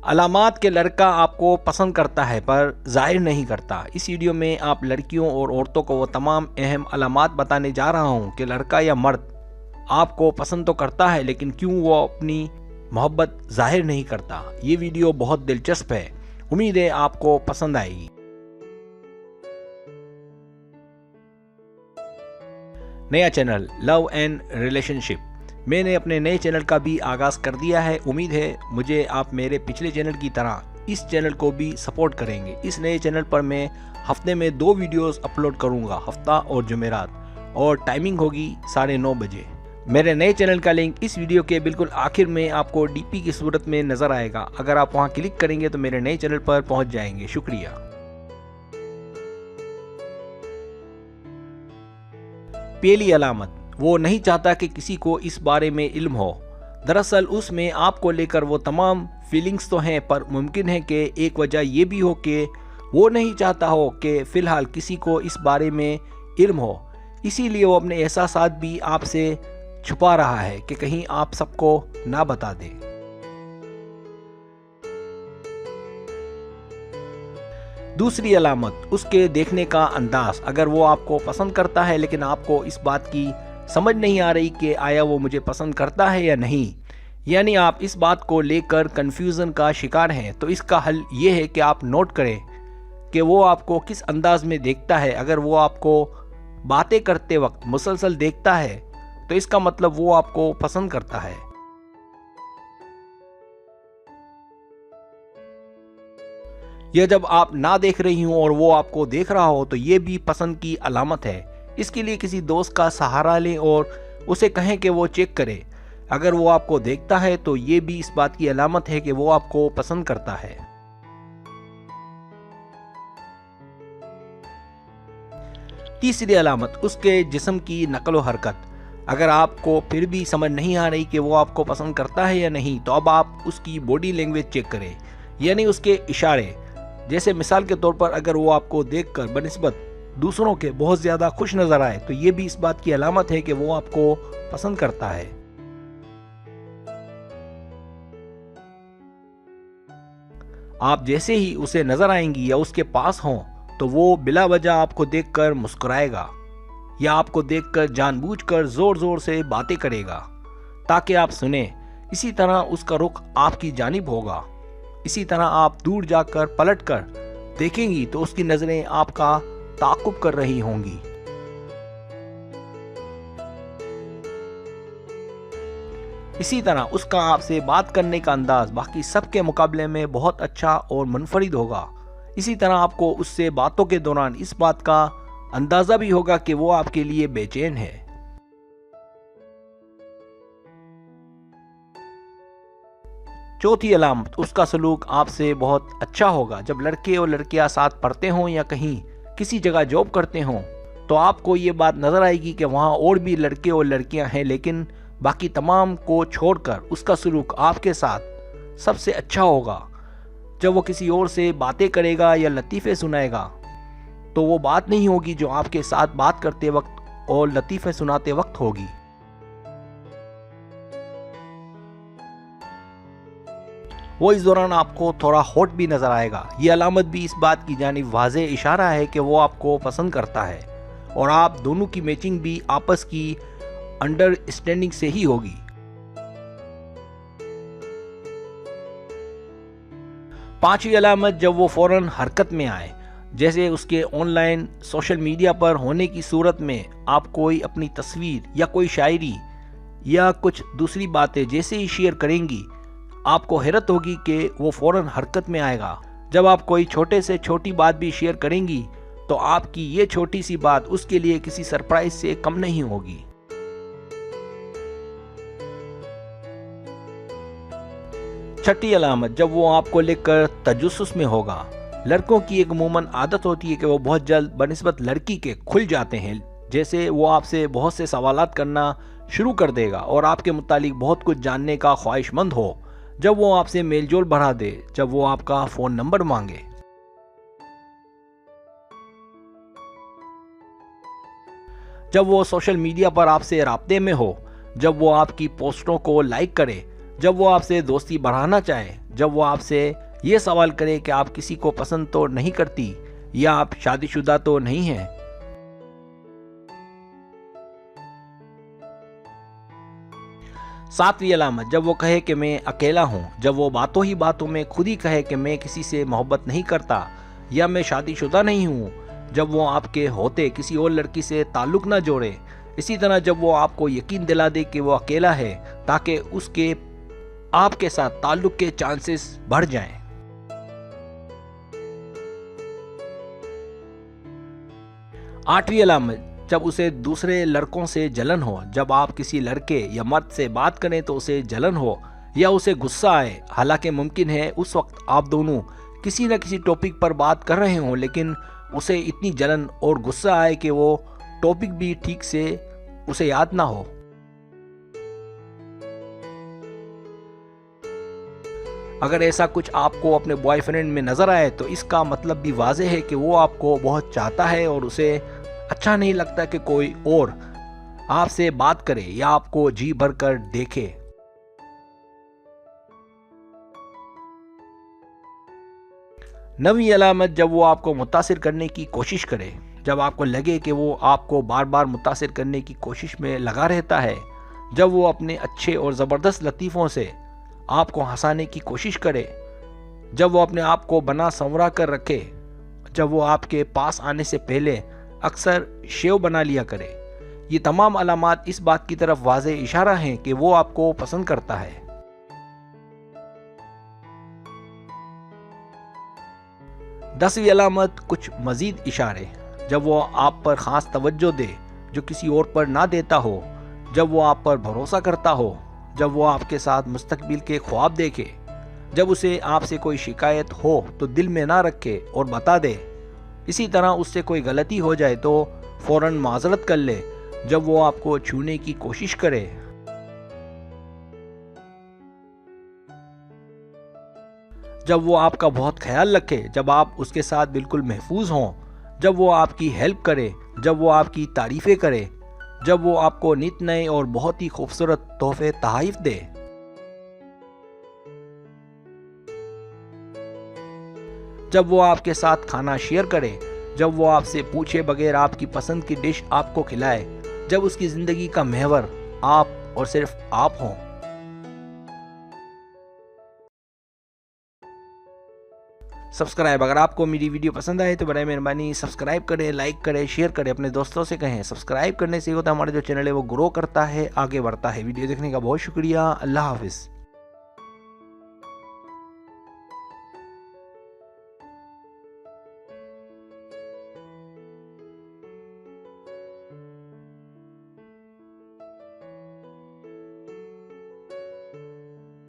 علامات کہ لڑکا آپ کو پسند کرتا ہے پر ظاہر نہیں کرتا۔ اس ویڈیو میں آپ لڑکیوں اور عورتوں کو وہ تمام اہم علامات بتانے جا رہا ہوں کہ لڑکا یا مرد آپ کو پسند تو کرتا ہے لیکن کیوں وہ اپنی محبت ظاہر نہیں کرتا۔ یہ ویڈیو بہت دلچسپ ہے، امید ہے آپ کو پسند آئے گی۔ نیا چینل لو اینڈ ریلیشن شپ، میں نے اپنے نئے چینل کا بھی آغاز کر دیا ہے۔ امید ہے مجھے آپ میرے پچھلے چینل کی طرح اس چینل کو بھی سپورٹ کریں گے۔ اس نئے چینل پر میں ہفتے میں 2 ویڈیوز اپلوڈ کروں گا، ہفتہ اور جمعرات، اور ٹائمنگ ہوگی 9:30 بجے۔ میرے نئے چینل کا لنک اس ویڈیو کے بالکل آخر میں آپ کو ڈی پی کی صورت میں نظر آئے گا۔ اگر آپ وہاں کلک کریں گے تو میرے نئے چینل پر پہنچ جائیں گے۔ شکریہ۔ پہلی علامت، وہ نہیں چاہتا کہ کسی کو اس بارے میں علم ہو۔ دراصل اس میں آپ کو لے کر وہ تمام فیلنگز تو ہیں، پر ممکن ہے کہ ایک وجہ یہ بھی ہو کہ وہ نہیں چاہتا ہو کہ فی الحال کسی کو اس بارے میں علم ہو۔ اسی لیے وہ اپنے احساسات بھی آپ سے چھپا رہا ہے کہ کہیں آپ سب کو نہ بتا دے۔ دوسری علامت، اس کے دیکھنے کا انداز۔ اگر وہ آپ کو پسند کرتا ہے لیکن آپ کو اس بات کی سمجھ نہیں آ رہی کہ آیا وہ مجھے پسند کرتا ہے یا نہیں، یعنی آپ اس بات کو لے کر کنفیوژن کا شکار ہیں، تو اس کا حل یہ ہے کہ آپ نوٹ کریں کہ وہ آپ کو کس انداز میں دیکھتا ہے۔ اگر وہ آپ کو باتیں کرتے وقت مسلسل دیکھتا ہے تو اس کا مطلب وہ آپ کو پسند کرتا ہے۔ یا جب آپ نہ دیکھ رہی ہوں اور وہ آپ کو دیکھ رہا ہو تو یہ بھی پسند کی علامت ہے۔ اس کے لیے کسی دوست کا سہارا لیں اور اسے کہیں کہ وہ چیک کرے۔ اگر وہ آپ کو دیکھتا ہے تو یہ بھی اس بات کی علامت ہے کہ وہ آپ کو پسند کرتا ہے۔ تیسری علامت، اس کے جسم کی نقل و حرکت۔ اگر آپ کو پھر بھی سمجھ نہیں آ رہی کہ وہ آپ کو پسند کرتا ہے یا نہیں، تو اب آپ اس کی باڈی لینگویج چیک کریں، یعنی اس کے اشارے۔ جیسے مثال کے طور پر اگر وہ آپ کو دیکھ کر بنسبت دوسروں کے بہت زیادہ خوش نظر آئے تو یہ بھی اس بات کی علامت ہے کہ وہ آپ کو پسند کرتا ہے۔ آپ جیسے ہی اسے نظر آئیں گی یا اس کے پاس ہوں تو وہ بلا وجہ آپ کو دیکھ کر مسکرائے گا یا آپ کو دیکھ کر جان بوجھ کر زور زور سے باتیں کرے گا تاکہ آپ سنیں۔ اسی طرح اس کا رخ آپ کی جانب ہوگا۔ اسی طرح آپ دور جا کر پلٹ کر دیکھیں گی تو اس کی نظریں آپ کا تعاقب کر رہی ہوں گی۔ اسی طرح اس کا آپ سے بات کرنے کا انداز باقی سب کے مقابلے میں بہت اچھا اور منفرد ہوگا۔ اسی طرح آپ کو اس سے باتوں کے دوران اس بات کا اندازہ بھی ہوگا کہ وہ آپ کے لیے بے چین ہے۔ چوتھی علامت، اس کا سلوک آپ سے بہت اچھا ہوگا۔ جب لڑکے اور لڑکیاں ساتھ پڑھتے ہوں یا کہیں کسی جگہ جاب کرتے ہوں تو آپ کو یہ بات نظر آئے گی کہ وہاں اور بھی لڑکے اور لڑکیاں ہیں، لیکن باقی تمام کو چھوڑ کر اس کا سلوک آپ کے ساتھ سب سے اچھا ہوگا۔ جب وہ کسی اور سے باتیں کرے گا یا لطیفے سنائے گا تو وہ بات نہیں ہوگی جو آپ کے ساتھ بات کرتے وقت اور لطیفے سناتے وقت ہوگی۔ وہ اس دوران آپ کو تھوڑا ہاٹ بھی نظر آئے گا۔ یہ علامت بھی اس بات کی جانب واضح اشارہ ہے کہ وہ آپ کو پسند کرتا ہے اور آپ دونوں کی میچنگ بھی آپس کی انڈرسٹینڈنگ سے ہی ہوگی۔ پانچویں علامت، جب وہ فوراً حرکت میں آئے، جیسے اس کے آن لائن سوشل میڈیا پر ہونے کی صورت میں آپ کوئی اپنی تصویر یا کوئی شاعری یا کچھ دوسری باتیں جیسے ہی شیئر کریں گی، آپ کو حیرت ہوگی کہ وہ فوراً حرکت میں آئے گا۔ جب آپ کوئی چھوٹے سے چھوٹی بات بھی شیئر کریں گی تو آپ کی یہ چھوٹی سی بات اس کے لیے کسی سرپرائز سے کم نہیں ہوگی۔ چھٹی علامت، جب وہ آپ کو لے کر تجسس میں ہوگا۔ لڑکوں کی ایک عموماً عادت ہوتی ہے کہ وہ بہت جلد بنسبت لڑکی کے کھل جاتے ہیں، جیسے وہ آپ سے بہت سے سوالات کرنا شروع کر دے گا اور آپ کے متعلق بہت کچھ جاننے کا خواہش مند ہو۔ جب وہ آپ سے میل جول بڑھا دے، جب وہ آپ کا فون نمبر مانگے، جب وہ سوشل میڈیا پر آپ سے رابطے میں ہو، جب وہ آپ کی پوسٹوں کو لائک کرے، جب وہ آپ سے دوستی بڑھانا چاہے، جب وہ آپ سے یہ سوال کرے کہ آپ کسی کو پسند تو نہیں کرتی یا آپ شادی شدہ تو نہیں ہیں۔ 7ویں علامت، جب وہ کہے کہ میں اکیلا ہوں، جب وہ باتوں ہی باتوں میں خود ہی کہے کہ میں کسی سے محبت نہیں کرتا یا میں شادی شدہ نہیں ہوں، جب وہ آپ کے ہوتے کسی اور لڑکی سے تعلق نہ جوڑے، اسی طرح جب وہ آپ کو یقین دلا دے کہ وہ اکیلا ہے تاکہ اس کے آپ کے ساتھ تعلق کے چانسز بڑھ جائیں۔ 8ویں علامت، جب اسے دوسرے لڑکوں سے جلن ہو، جب آپ کسی لڑکے یا مرد سے بات کریں تو اسے جلن ہو یا اسے غصہ آئے، حالانکہ ممکن ہے اس وقت آپ دونوں کسی نہ کسی ٹاپک پر بات کر رہے ہوں، لیکن اسے اتنی جلن اور غصہ آئے کہ وہ ٹاپک بھی ٹھیک سے اسے یاد نہ ہو۔ اگر ایسا کچھ آپ کو اپنے بوائے فرینڈ میں نظر آئے تو اس کا مطلب بھی واضح ہے کہ وہ آپ کو بہت چاہتا ہے اور اسے اچھا نہیں لگتا کہ کوئی اور آپ سے بات کرے یا آپ کو جی بھر کر دیکھے۔ 9ویں علامت، جب وہ آپ کو متاثر کرنے کی کوشش کرے، جب آپ کو لگے کہ وہ آپ کو بار بار متاثر کرنے کی کوشش میں لگا رہتا ہے، جب وہ اپنے اچھے اور زبردست لطیفوں سے آپ کو ہنسانے کی کوشش کرے، جب وہ اپنے آپ کو بنا سنورا کر رکھے، جب وہ آپ کے پاس آنے سے پہلے اکثر شیو بنا لیا کرے، یہ تمام علامات اس بات کی طرف واضح اشارہ ہیں کہ وہ آپ کو پسند کرتا ہے۔ 10ویں علامت، کچھ مزید اشارے، جب وہ آپ پر خاص توجہ دے جو کسی اور پر نہ دیتا ہو، جب وہ آپ پر بھروسہ کرتا ہو، جب وہ آپ کے ساتھ مستقبل کے خواب دیکھے، جب اسے آپ سے کوئی شکایت ہو تو دل میں نہ رکھے اور بتا دے، اسی طرح اس سے کوئی غلطی ہو جائے تو فوراً معذرت کر لے، جب وہ آپ کو چھونے کی کوشش کرے، جب وہ آپ کا بہت خیال رکھے، جب آپ اس کے ساتھ بالکل محفوظ ہوں، جب وہ آپ کی ہیلپ کرے، جب وہ آپ کی تعریفیں کرے، جب وہ آپ کو نت نئے اور بہت ہی خوبصورت تحفے تحائف دے، جب وہ آپ کے ساتھ کھانا شیئر کرے، جب وہ آپ سے پوچھے بغیر آپ کی پسند کی ڈش آپ کو کھلائے، جب اس کی زندگی کا محور آپ اور صرف آپ ہوں۔ سبسکرائب، اگر آپ کو میری ویڈیو پسند آئے تو برائے مہربانی سبسکرائب کریں، لائک کریں، شیئر کریں، اپنے دوستوں سے کہیں۔ سبسکرائب کرنے سے ہوتا ہے ہمارا جو چینل ہے وہ گرو کرتا ہے، آگے بڑھتا ہے۔ ویڈیو دیکھنے کا بہت شکریہ، اللہ حافظ۔